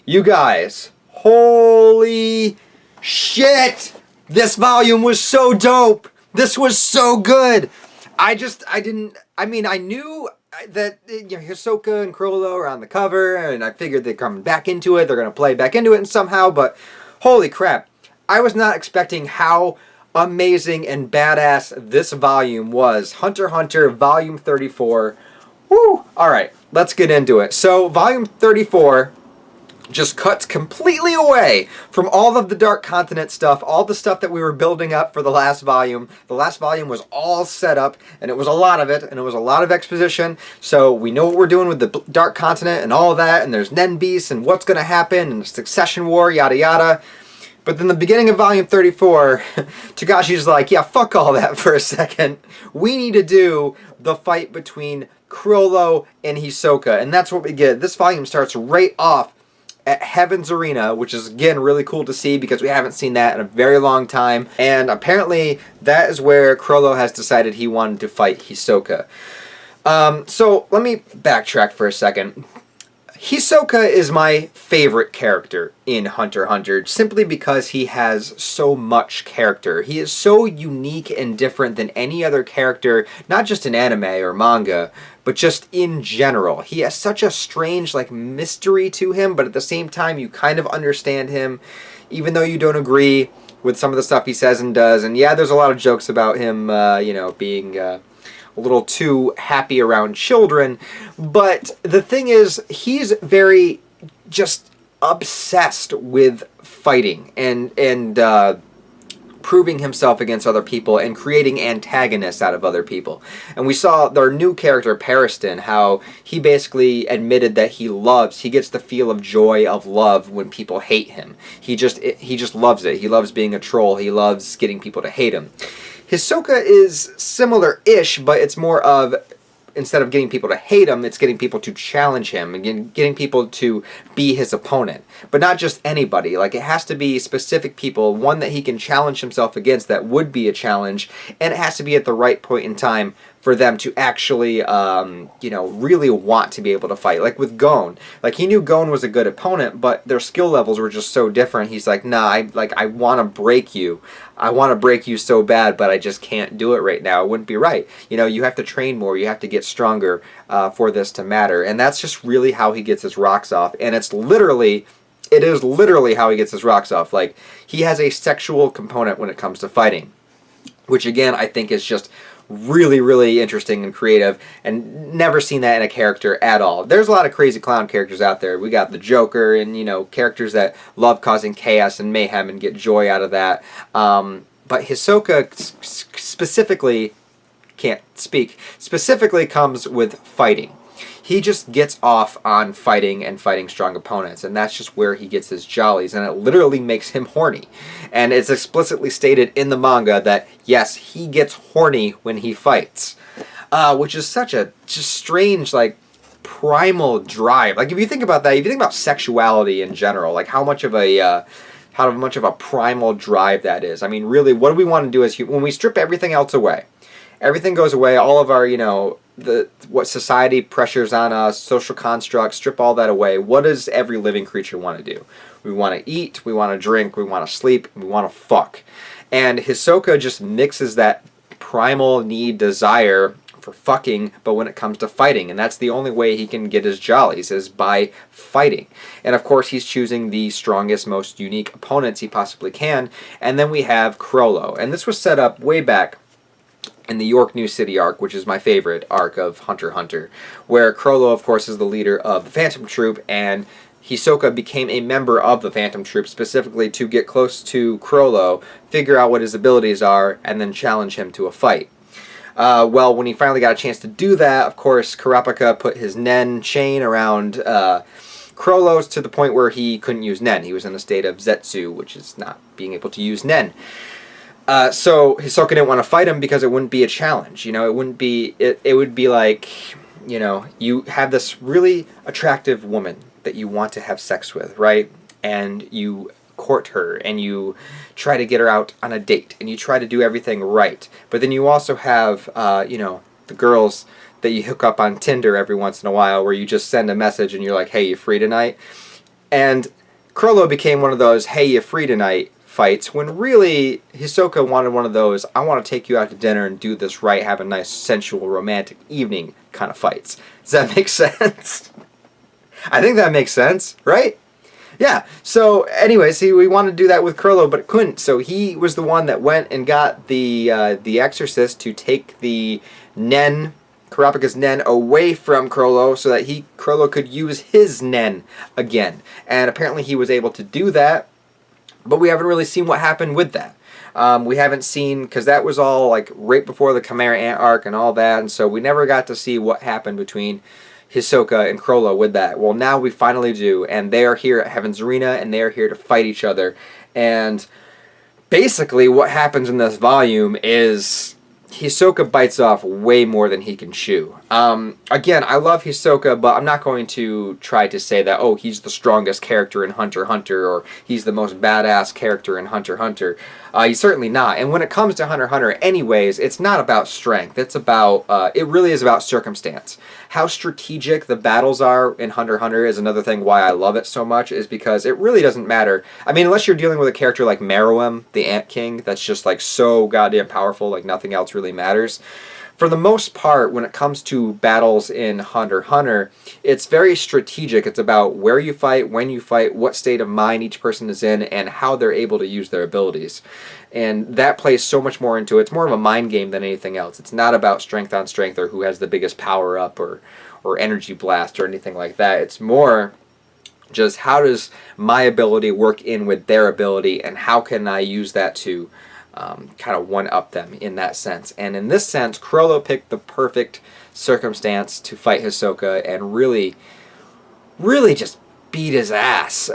You guys, holy shit! This volume was so dope! This was so good! I knew that Hisoka and Chrollo are on the cover, and I figured they're coming back into it, they're gonna play back into it and somehow, but holy crap. I was not expecting how amazing and badass this volume was. Hunter x Hunter, volume 34. Woo! Alright, let's get into it. So, volume 34 just cuts completely away from all of the Dark Continent stuff, all the stuff that we were building up for the last volume. The last volume was all set up, and it was a lot of it, and it was a lot of exposition, so we know what we're doing with the Dark Continent and all that, and there's Nen Beasts, and what's going to happen, and the Succession War, yada yada. But then the beginning of volume 34, Togashi's like, yeah, fuck all that for a second. We need to do the fight between Chrollo and Hisoka, and that's what we get. This volume starts right off at Heaven's Arena, which is, again, really cool to see because we haven't seen that in a very long time. And apparently, that is where Chrollo has decided he wanted to fight Hisoka. So, let me backtrack for a second. Hisoka is my favorite character in Hunter x Hunter, simply because he has so much character. He is so unique and different than any other character, not just in anime or manga, but just in general. He has such a strange, mystery to him, but at the same time, you kind of understand him, even though you don't agree with some of the stuff he says and does. And yeah, there's a lot of jokes about him, being a little too happy around children, but the thing is, he's very just obsessed with fighting and proving himself against other people and creating antagonists out of other people. And we saw their new character, Pariston, how he basically admitted that he gets the feel of joy of love when people hate him. He just loves it. He loves being a troll. He loves getting people to hate him. Hisoka is similar-ish, but it's more of, instead of getting people to hate him, it's getting people to challenge him and getting people to be his opponent. But not just anybody. It has to be specific people, one that he can challenge himself against that would be a challenge, and it has to be at the right point in time for them to actually, really want to be able to fight. Like with Gon. He knew Gon was a good opponent, but their skill levels were just so different. He's like, nah, I want to break you. I want to break you so bad, but I just can't do it right now. It wouldn't be right. You have to train more. You have to get stronger for this to matter. And that's just really how he gets his rocks off. And it is literally how he gets his rocks off. He has a sexual component when it comes to fighting, which again, I think is just really, really interesting and creative, and never seen that in a character at all. There's a lot of crazy clown characters out there. We got the Joker and, characters that love causing chaos and mayhem and get joy out of that. But Hisoka specifically comes with fighting. He just gets off on fighting and fighting strong opponents, and that's just where he gets his jollies, and it literally makes him horny. And it's explicitly stated in the manga that, yes, he gets horny when he fights, which is such a just strange, primal drive. If you think about that, if you think about sexuality in general, how much of a primal drive that is. I mean, really, what do we want to do when we strip everything else away? Everything goes away, all of our, what society pressures on us, social constructs, strip all that away. What does every living creature want to do? We want to eat, we want to drink, we want to sleep, we want to fuck. And Hisoka just mixes that primal need, desire for fucking, but when it comes to fighting, and that's the only way he can get his jollies, is by fighting. And of course, he's choosing the strongest, most unique opponents he possibly can. And then we have Chrollo. And this was set up way back in the York New City arc, which is my favorite arc of Hunter x Hunter, where Chrollo, of course, is the leader of the Phantom Troop, and Hisoka became a member of the Phantom Troop specifically to get close to Chrollo, figure out what his abilities are, and then challenge him to a fight. Well, when he finally got a chance to do that, of course, Kurapika put his Nen chain around Chrollo's to the point where he couldn't use Nen. He was in a state of Zetsu, which is not being able to use Nen. So Hisoka didn't want to fight him because it wouldn't be a challenge. It wouldn't be. It would be like, you have this really attractive woman that you want to have sex with, right? And you court her, and you try to get her out on a date, and you try to do everything right. But then you also have, the girls that you hook up on Tinder every once in a while, where you just send a message and you're like, hey, you free tonight? And Chrollo became one of those, hey, you free tonight fights, when really Hisoka wanted one of those, I want to take you out to dinner and do this right, have a nice sensual romantic evening kind of fights. Does that make sense? I think that makes sense, right? Yeah, so anyways, we wanted to do that with Chrollo, but couldn't, so he was the one that went and got the exorcist to take the Nen, Kurapika's Nen, away from Chrollo so that Chrollo could use his Nen again. And apparently he was able to do that, but we haven't really seen what happened with that. We haven't seen, because that was all like right before the Chimera Ant arc and all that, and so we never got to see what happened between Hisoka and Chrollo with that. Well, now we finally do, and they are here at Heaven's Arena, and they are here to fight each other. And basically what happens in this volume is Hisoka bites off way more than he can chew. Again, I love Hisoka, but I'm not going to try to say that, oh, he's the strongest character in Hunter x Hunter, or he's the most badass character in Hunter x Hunter. He's certainly not. And when it comes to Hunter x Hunter, anyways, it's not about strength. It's about, it really is about circumstance. How strategic the battles are in Hunter x Hunter is another thing why I love it so much, is because it really doesn't matter. I mean, unless you're dealing with a character like Meruem, the Ant King, that's just like so goddamn powerful, like nothing else really matters. For the most part, when it comes to battles in Hunter x Hunter, it's very strategic. It's about where you fight, when you fight, what state of mind each person is in, and how they're able to use their abilities. And that plays so much more into it. It's more of a mind game than anything else. It's not about strength on strength or who has the biggest power up or energy blast or anything like that. It's more just how does my ability work in with their ability, and how can I use that to kind of one-up them in that sense. And in this sense, Chrollo picked the perfect circumstance to fight Hisoka and really just beat his ass.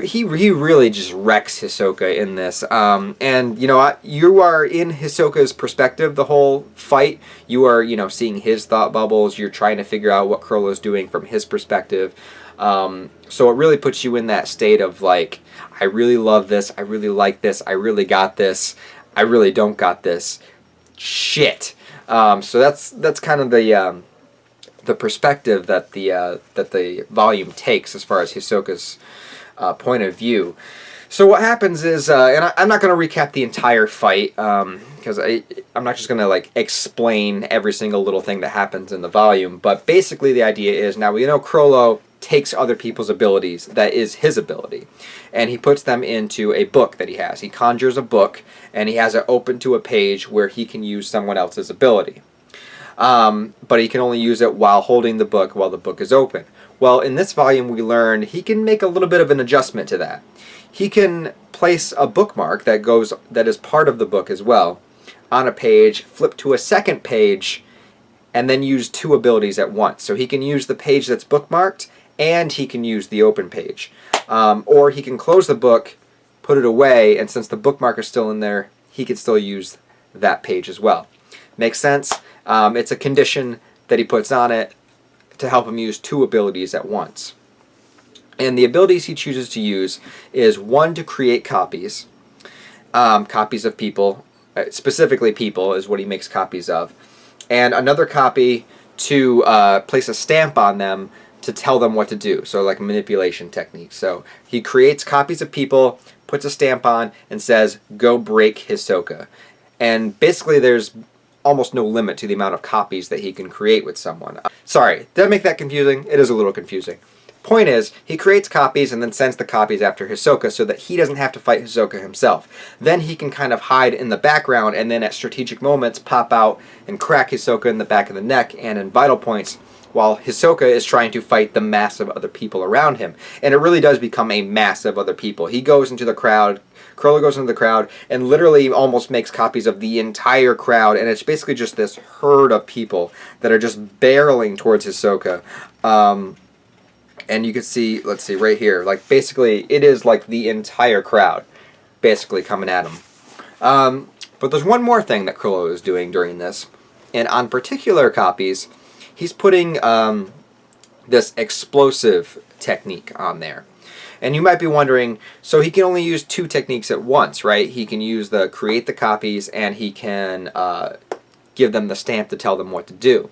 He really just wrecks Hisoka in this. And you know what? You are in Hisoka's perspective the whole fight. You are, seeing his thought bubbles. You're trying to figure out what Chrollo's doing from his perspective. So it really puts you in that state of like, I really love this, I really like this, I really got this, I really don't got this. Shit. So that's kind of the perspective that the volume takes as far as Hisoka's point of view. So what happens is, and I'm not going to recap the entire fight, because I'm not just going to like explain every single little thing that happens in the volume, but basically the idea is, now we know Chrollo takes other people's abilities, that is his ability, and he puts them into a book that he has. He conjures a book, and he has it open to a page where he can use someone else's ability. But he can only use it while holding the book while the book is open. Well, in this volume we learned he can make a little bit of an adjustment to that. He can place a bookmark that is part of the book as well on a page, flip to a second page, and then use two abilities at once. So he can use the page that's bookmarked, and he can use the open page. Or he can close the book, put it away, and since the bookmark is still in there, he can still use that page as well. Makes sense? It's a condition that he puts on it to help him use two abilities at once. And the abilities he chooses to use is one, to create copies. Copies of people, specifically people is what he makes copies of. And another copy to place a stamp on them to tell them what to do, so like a manipulation technique. So he creates copies of people, puts a stamp on, and says, go break Hisoka. And basically there's almost no limit to the amount of copies that he can create with someone. Sorry, did I make that confusing? It is a little confusing. Point is, he creates copies and then sends the copies after Hisoka so that he doesn't have to fight Hisoka himself. Then he can kind of hide in the background and then at strategic moments pop out and crack Hisoka in the back of the neck and in vital points, while Hisoka is trying to fight the mass of other people around him. And it really does become a mass of other people. He goes into the crowd, Chrollo goes into the crowd, and literally almost makes copies of the entire crowd, and it's basically just this herd of people that are just barreling towards Hisoka. And you can see, let's see, right here, like basically it is like the entire crowd basically coming at him. But there's one more thing that Chrollo is doing during this, and on particular copies, he's putting this explosive technique on there. And you might be wondering, so he can only use two techniques at once, right? He can use the create the copies, and he can give them the stamp to tell them what to do.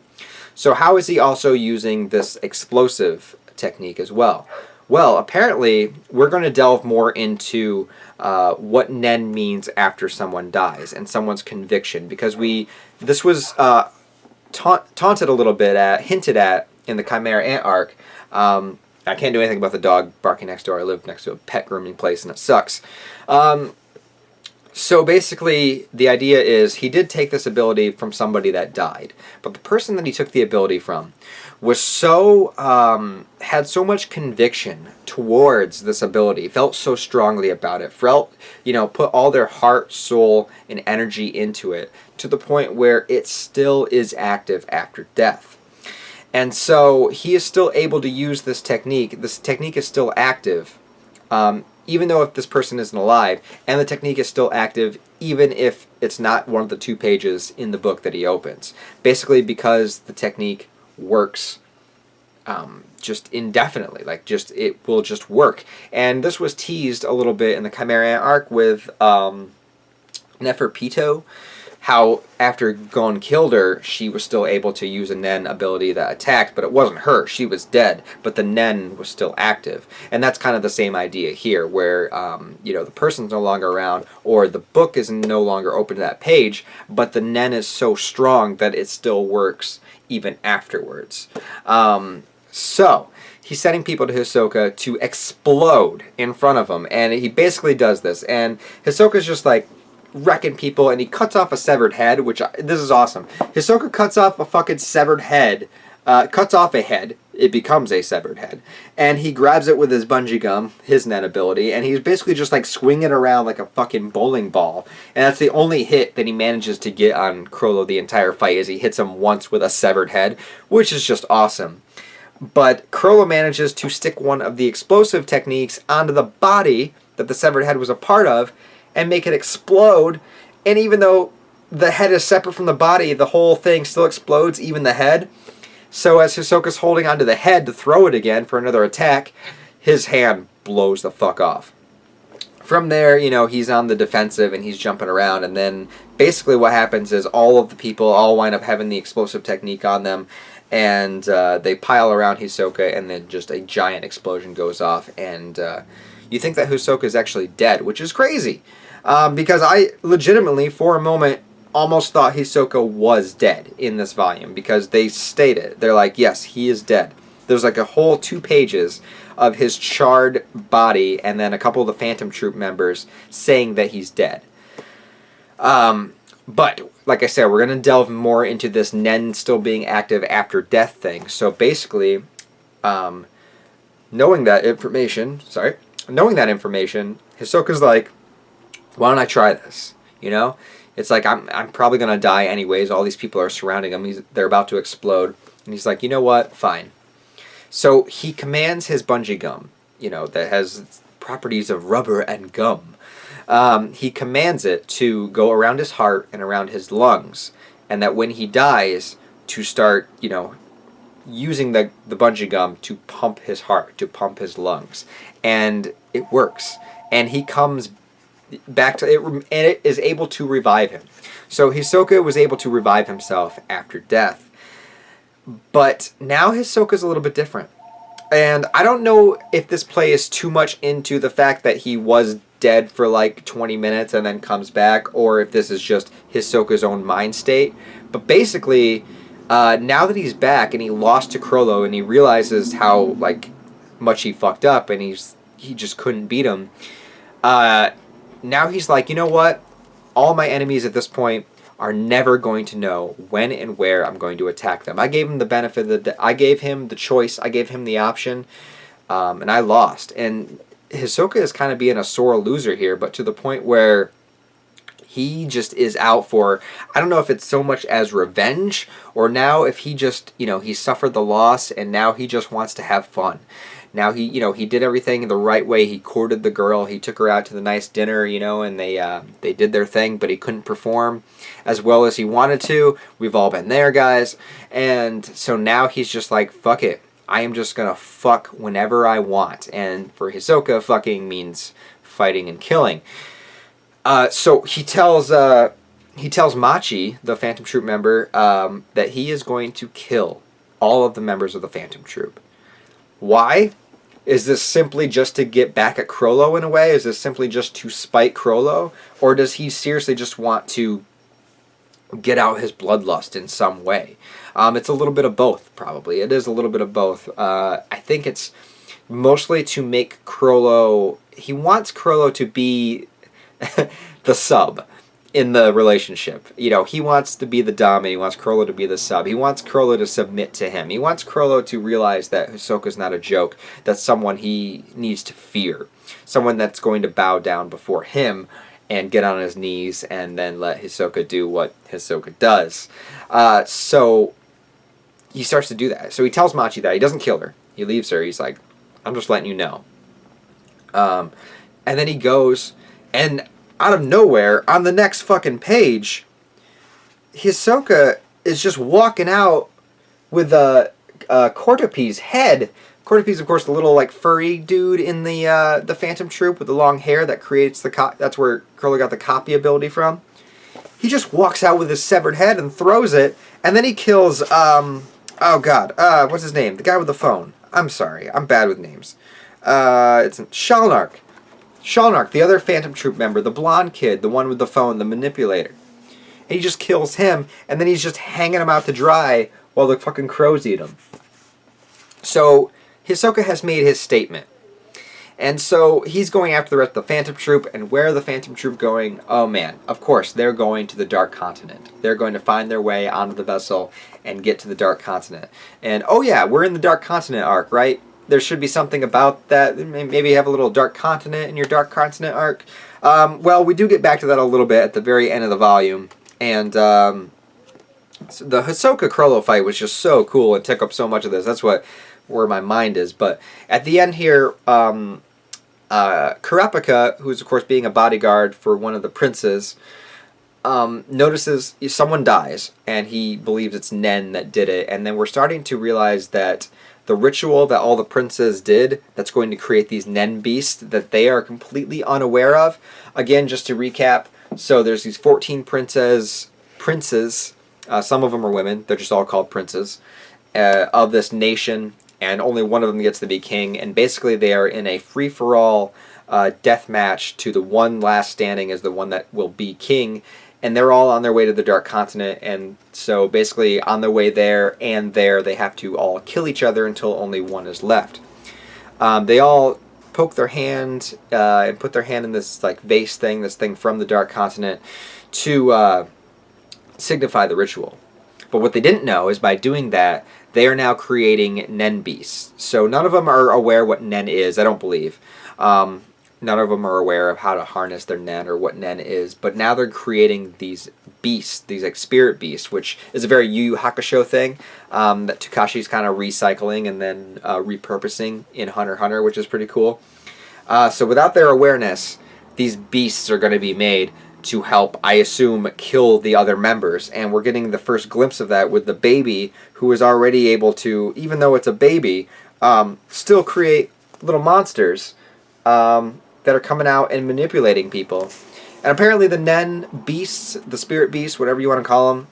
So how is he also using this explosive technique as well? Well, apparently, we're going to delve more into what nen means after someone dies and someone's conviction, because this was taunted a little bit at, hinted at in the Chimera Ant arc. I can't do anything about the dog barking next door. I live next to a pet grooming place, and it sucks. So basically, the idea is he did take this ability from somebody that died, but the person that he took the ability from was so had so much conviction towards this ability, felt so strongly about it, felt, put all their heart, soul, and energy into it, to the point where it still is active after death. And so he is still able to use this technique. This technique is still active, even though if this person isn't alive, and the technique is still active even if it's not one of the 2 pages in the book that he opens. Basically because the technique works just indefinitely, it will just work. And this was teased a little bit in the Chimera arc with Neferpito, how after Gon killed her, she was still able to use a Nen ability that attacked, but it wasn't her. She was dead, but the Nen was still active. And that's kind of the same idea here, where, the person's no longer around, or the book is no longer open to that page, but the Nen is so strong that it still works even afterwards. So, he's sending people to Hisoka to explode in front of him, and he basically does this, and Hisoka's just like, wrecking people, and he cuts off a severed head, this is awesome. Hisoka cuts off a fucking severed head, cuts off a head, it becomes a severed head, and he grabs it with his bungee gum, his Nen ability, and he's basically just like swinging around like a fucking bowling ball, and that's the only hit that he manages to get on Chrollo the entire fight, is he hits him once with a severed head, which is just awesome. But Chrollo manages to stick one of the explosive techniques onto the body that the severed head was a part of, and make it explode, and even though the head is separate from the body, the whole thing still explodes, even the head. So as Hisoka's holding onto the head to throw it again for another attack, his hand blows the fuck off. From there, he's on the defensive and he's jumping around, and then basically what happens is all of the people all wind up having the explosive technique on them, and they pile around Hisoka, and then just a giant explosion goes off, and you think that Hisoka is actually dead, which is crazy. Because I legitimately, for a moment, almost thought Hisoka was dead in this volume. Because they state it. They're like, yes, he is dead. There's like a whole 2 pages of his charred body, and then a couple of the Phantom Troop members saying that he's dead. But, like I said, we're going to delve more into this Nen still being active after death thing. So basically, knowing that information, Hisoka's like, why don't I try this? It's like, I'm probably going to die anyways. All these people are surrounding him. They're about to explode. And he's like, you know what? Fine. So he commands his bungee gum, that has properties of rubber and gum. He commands it to go around his heart and around his lungs. And that when he dies, to start, using the bungee gum to pump his heart, to pump his lungs. And it works. And he comes back to it, and it is able to revive him. So Hisoka was able to revive himself after death. But now Hisoka's a little bit different. And I don't know if this plays too much into the fact that he was dead for like 20 minutes and then comes back, or if this is just Hisoka's own mind state. But basically, now that he's back and he lost to Chrollo and he realizes how much he fucked up and he just couldn't beat him, now he's like, you know what? All my enemies at this point are never going to know when and where I'm going to attack them. I gave him the benefit I gave him the choice. I gave him the option, and I lost. And Hisoka is kind of being a sore loser here, but to the point where he just is out for, I don't know if it's so much as revenge, or now if he just, he suffered the loss and now he just wants to have fun. Now he did everything the right way. He courted the girl. He took her out to the nice dinner, and they did their thing, but he couldn't perform as well as he wanted to. We've all been there, guys. And so now he's just like, fuck it. I am just gonna fuck whenever I want. And for Hisoka, fucking means fighting and killing. So he tells Machi, the Phantom Troop member, that he is going to kill all of the members of the Phantom Troop. Why? Is this simply just to get back at Chrollo in a way? Is this simply just to spite Chrollo? Or does he seriously just want to get out his bloodlust in some way? It's a little bit of both, probably. It is a little bit of both. I think it's mostly to make Chrollo... He wants Chrollo to be the sub in the relationship. You know, he wants to be the dom, and he wants Chrollo to be the sub. He wants Chrollo to submit to him. He wants Chrollo to realize that Hisoka's not a joke. That's someone he needs to fear. Someone that's going to bow down before him and get on his knees and then let Hisoka do what Hisoka does. So he starts to do that. So he tells Machi that. He doesn't kill her. He leaves her. He's like, I'm just letting you know. And then he goes, and out of nowhere, on the next fucking page, Hisoka is just walking out with Cortopi's head. Cortopi's, of course, the little like furry dude in the Phantom Troop with the long hair that creates the that's where Chrollo got the copy ability from. He just walks out with his severed head and throws it, and then he kills oh god, what's his name? The guy with the phone. I'm sorry, I'm bad with names. It's Shalnark. Shalnark, the other Phantom Troop member, the blonde kid, the one with the phone, the manipulator. And he just kills him, and then he's just hanging him out to dry while the fucking crows eat him. So Hisoka has made his statement. And so he's going after the rest of the Phantom Troop, and where are the Phantom Troop going? Oh man, of course, they're going to the Dark Continent. They're going to find their way onto the vessel and get to the Dark Continent. And oh yeah, we're in the Dark Continent arc, right? There should be something about that. Maybe you have a little Dark Continent in your Dark Continent arc. Well, we do get back to that a little bit at the very end of the volume. And so the Hisoka-Chrollo fight was just so cool and took up so much of this. That's where my mind is. But at the end here, Kurapika, who's of course being a bodyguard for one of the princes, notices someone dies. And he believes it's Nen that did it. And then we're starting to realize that the ritual that all the princes did that's going to create these Nen beasts that they are completely unaware of. Again, just to recap, so there's these 14 princes, some of them are women, they're just all called princes, of this nation, and only one of them gets to be king, and basically they are in a free-for-all death match to the one last standing as the one that will be king, and they're all on their way to the Dark Continent, and so basically on their way there and there, they have to all kill each other until only one is left. They all poke their hand and put their hand in this like vase thing, this thing from the Dark Continent, to signify the ritual. But what they didn't know is by doing that, they are now creating Nen beasts. So none of them are aware what Nen is, I don't believe. None of them are aware of how to harness their Nen or what Nen is, but now they're creating these beasts, these like spirit beasts, which is a very Yu Yu Hakusho thing that Takashi's kind of recycling and then repurposing in Hunter x Hunter, which is pretty cool. So without their awareness, these beasts are going to be made to help, I assume, kill the other members, and we're getting the first glimpse of that with the baby, who is already able to, even though it's a baby, still create little monsters that are coming out and manipulating people. And apparently the Nen beasts, the spirit beasts, whatever you want to call them,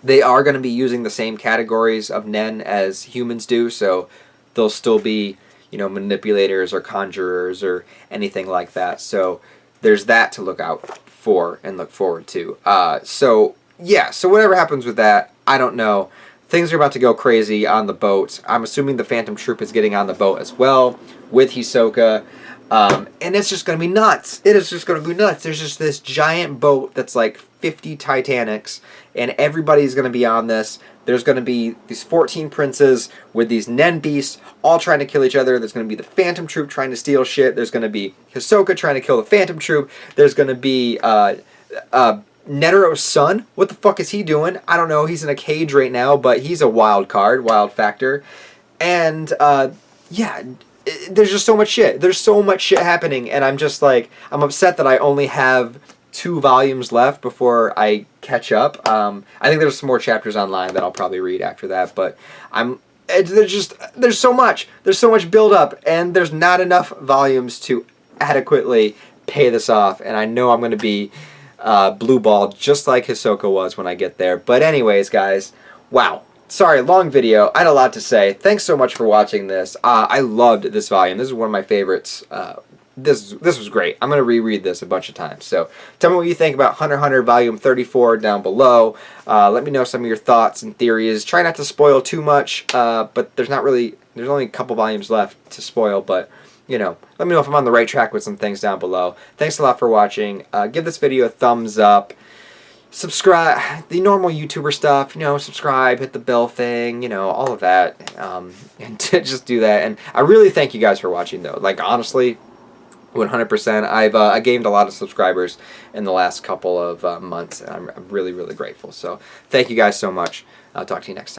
they are going to be using the same categories of Nen as humans do, so they'll still be, you know, manipulators or conjurers or anything like that. So there's that to look out for and look forward to. So yeah, so whatever happens with that, I don't know. Things are about to go crazy on the boat. I'm assuming the Phantom Troop is getting on the boat as well with Hisoka. And it's just going to be nuts. It is just going to be nuts. There's just this giant boat that's like 50 Titanics, and everybody's going to be on this. There's going to be these 14 princes with these Nen beasts all trying to kill each other. There's going to be the Phantom Troop trying to steal shit. There's going to be Hisoka trying to kill the Phantom Troop. There's going to be Netero's son. What the fuck is he doing? I don't know. He's in a cage right now, but he's a wild card, wild factor. And yeah, there's just so much shit. There's so much shit happening, and I'm just like, I'm upset that I only have 2 volumes left before I catch up. I think there's some more chapters online that I'll probably read after that, but there's so much build up, and there's not enough volumes to adequately pay this off, and I know I'm going to be blue balled just like Hisoka was when I get there. But anyways, guys, wow. sorry, long video. I had a lot to say. Thanks so much for watching this. I loved this volume. This is one of my favorites. This was great. I'm going to reread this a bunch of times. So tell me what you think about Hunter x Hunter Volume 34 down below. Let me know some of your thoughts and theories. Try not to spoil too much, but there's only a couple volumes left to spoil, but you know, let me know if I'm on the right track with some things down below. Thanks a lot for watching. Give this video a thumbs up. Subscribe, the normal YouTuber stuff, you know, subscribe, hit the bell thing, you know, all of that, and just do that. And I really thank you guys for watching, though. Like, honestly, 100%, I gained a lot of subscribers in the last couple of months, and I'm really, really grateful. So, thank you guys so much. I'll talk to you next time.